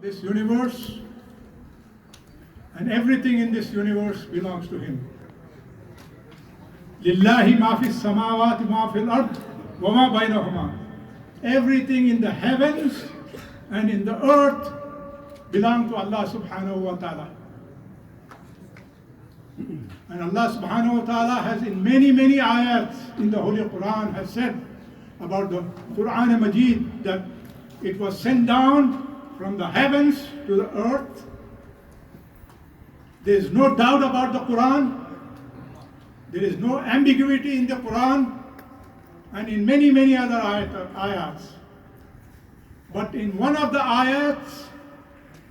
this universe, and everything in this universe belongs to Him. Lillahi ma fi samawati ma fil ard wa ma bainahuma. Everything in the heavens and in the earth belong to Allah subhanahu wa ta'ala. And Allah subhanahu wa ta'ala has in many ayats in the Holy Quran has said about the Quran Majid that it was sent down from the heavens to the earth. There is no doubt about the Quran. There is no ambiguity in the Quran and in many other ayats. But in one of the ayats,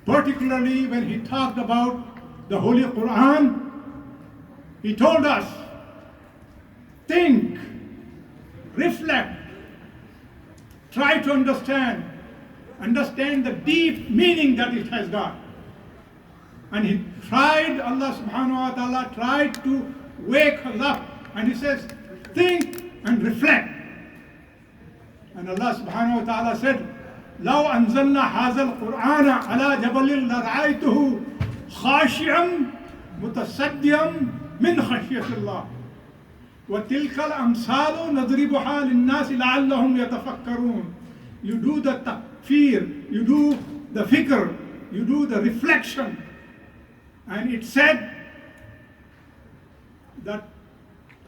particularly when he talked about the Holy Quran, he told us, think, reflect, try to understand the deep meaning that it has got. And he tried, Allah subhanahu wa ta'ala tried to wake us up. And he says, think and reflect. And Allah subhanahu wa ta'ala said, لو أنزلنا هذا القرآن على جبل لرأيته خاشعا متصدعا من خشية الله وتلك الأمثال نضربها للناس لعلهم يتفكرون. You do the takfir, you do the fikr, you do the reflection. And it said that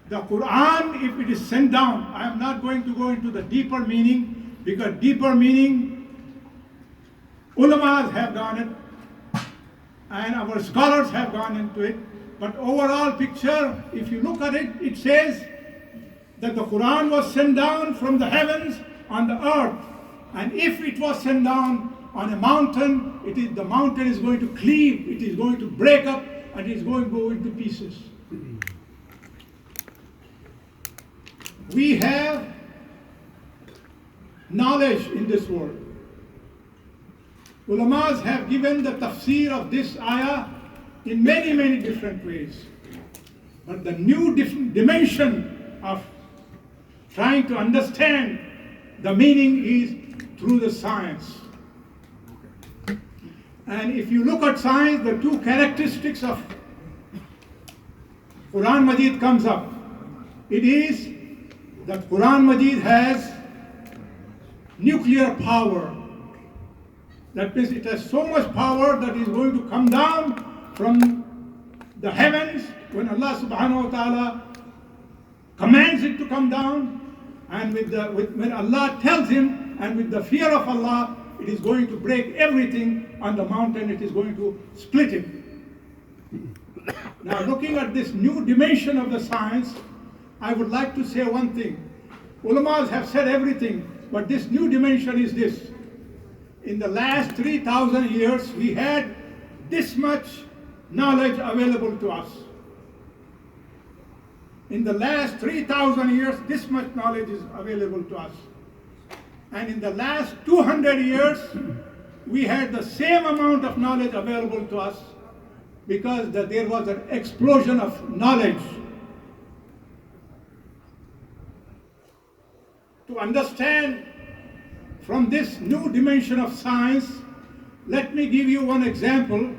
the Quran, if it is sent down, I am not going to go into the deeper meaning, because deeper meaning ulamas have gone it and our scholars have gone into it. But overall picture, if you look at it, it says that the Quran was sent down from the heavens on the earth. And if it was sent down on a mountain, the mountain is going to cleave, it is going to break up, and it is going to go into pieces. We have knowledge in this world. Ulamas have given the tafsir of this ayah in many different ways. But the new dimension of trying to understand the meaning is through the science. And if you look at science, the two characteristics of Quran Majid comes up. It is that Quran Majid has nuclear power. That means it has so much power that is going to come down from the heavens when Allah subhanahu wa ta'ala commands it to come down, and when Allah tells him, and with the fear of Allah, it is going to break everything on the mountain, it is going to split it. Now looking at this new dimension of the science, I would like to say one thing. Ulamas have said everything, but this new dimension is this. In the last 3,000 years, we had this much knowledge available to us. In the last 3,000 years, this much knowledge is available to us. And in the last 200 years, we had the same amount of knowledge available to us, because there was an explosion of knowledge. To understand from this new dimension of science, let me give you one example.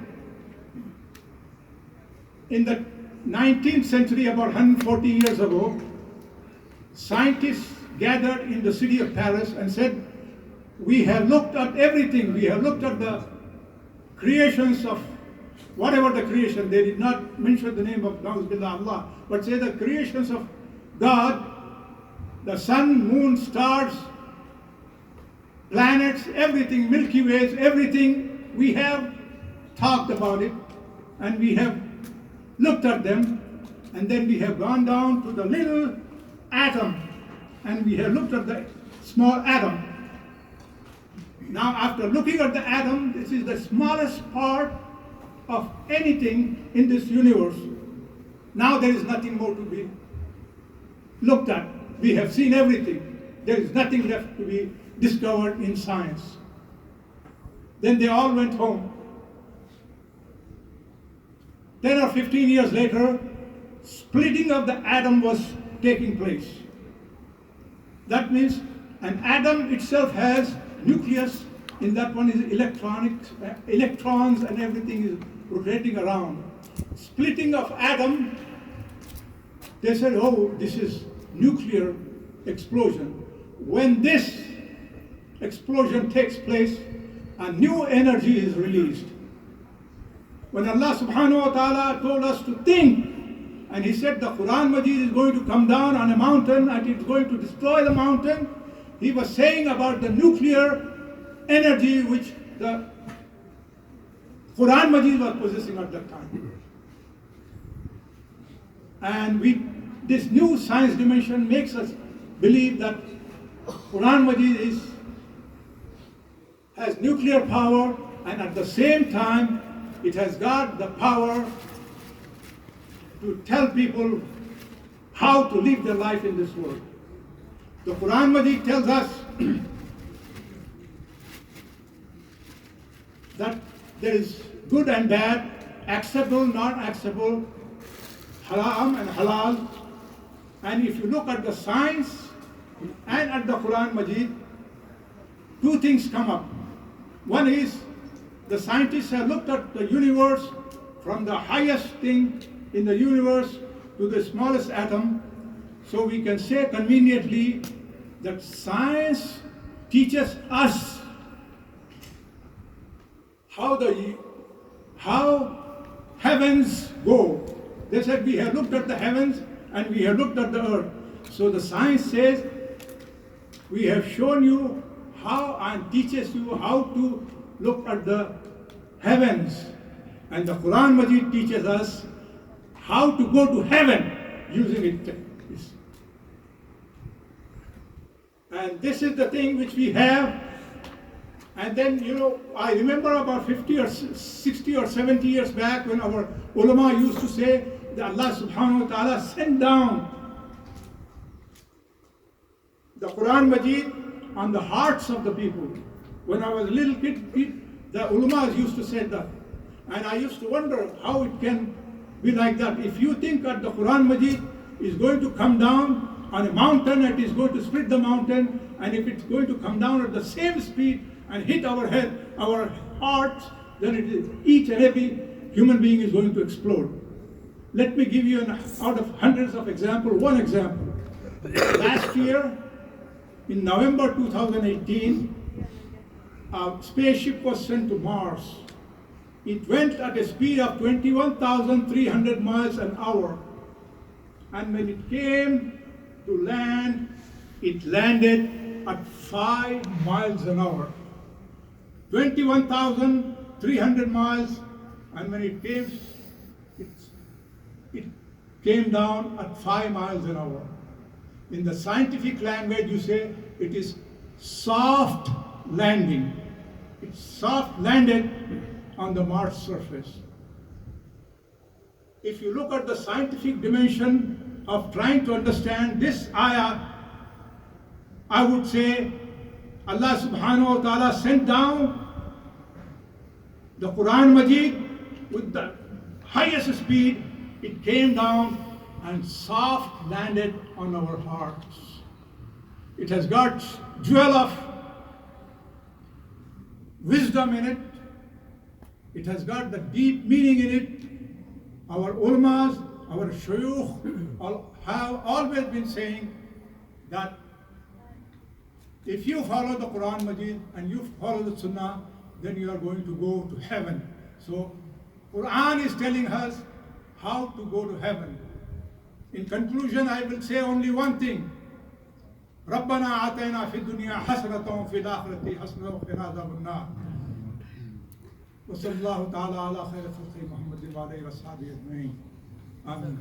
In the 19th century, about 140 years ago, scientists gathered in the city of Paris and said, we have looked at everything. We have looked at the creations of whatever the creation. They did not mention the name of Allah, but say the creations of God, the sun, moon, stars, planets, everything, Milky Ways, everything. We have talked about it, and we have looked at them, and then we have gone down to the little atom, and we have looked at the small atom. Now, after looking at the atom, this is the smallest part of anything in this universe. Now there is nothing more to be looked at. We have seen everything. There is nothing left to be discovered in science. Then they all went home. 10 or 15 years later, splitting of the atom was taking place. That means an atom itself has nucleus in that one is electronics, electrons and everything is rotating around. Splitting of atom, they said, oh, this is nuclear explosion. When this explosion takes place, a new energy is released. When Allah subhanahu wa ta'ala told us to think, and He said the Quran Majid is going to come down on a mountain and it's going to destroy the mountain, He was saying about the nuclear energy which the Quran Majid was possessing at that time. And this new science dimension makes us believe that Quran Majid has nuclear power, and at the same time it has got the power to tell people how to live their life in this world. The Quran Majid tells us that there is good and bad, acceptable, not acceptable, haram and halal. And if you look at the science and at the Quran Majid, two things come up. One is the scientists have looked at the universe from the highest thing in the universe to the smallest atom. So we can say conveniently that science teaches us how heavens go. They said we have looked at the heavens and we have looked at the earth. So the science says we have shown you how and teaches you how to look at the heavens. And the Quran Majid teaches us how to go to heaven using it. And this is the thing which we have. And then, I remember about 50 or 60 or 70 years back when our ulama used to say that Allah subhanahu wa ta'ala sent down the Quran Majid on the hearts of the people. When I was a little kid, the ulamas used to say that. And I used to wonder how it can be like that. If you think that the Quran Majid is going to come down on a mountain, it is going to split the mountain, and if it's going to come down at the same speed and hit our head, our hearts, then it is each and every human being is going to explode. Let me give you out of hundreds of examples, one example. Last year, in November 2018, a spaceship was sent to Mars. It went at a speed of 21,300 miles an hour. And when it came to land, it landed at 5 miles an hour. 21,300 miles, and when it came down at 5 miles an hour. In the scientific language, you say it is soft landing. It soft landed on the Mars surface. If you look at the scientific dimension of trying to understand this ayah, I would say Allah subhanahu wa ta'ala sent down the Quran Majid with the highest speed. It came down and soft landed on our hearts. It has got jewel of wisdom in it. It has got the deep meaning in it. Our ulamas, our shuyukh have always been saying that if you follow the Quran Majid and you follow the Sunnah, then you are going to go to heaven. So Quran is telling us how to go to heaven. In conclusion, I will say only one thing. رَبَّنَا آتَيْنَا فِي الدُّنْيَا حَسْنَةً وَفِي الْآخِرَةِ حَسْنَةً وَقِنَا عَذَابَ النَّارِ وصلى الله تعالى على خير خلقه محمد وعلى آله وصحبه أجمعين. آمين.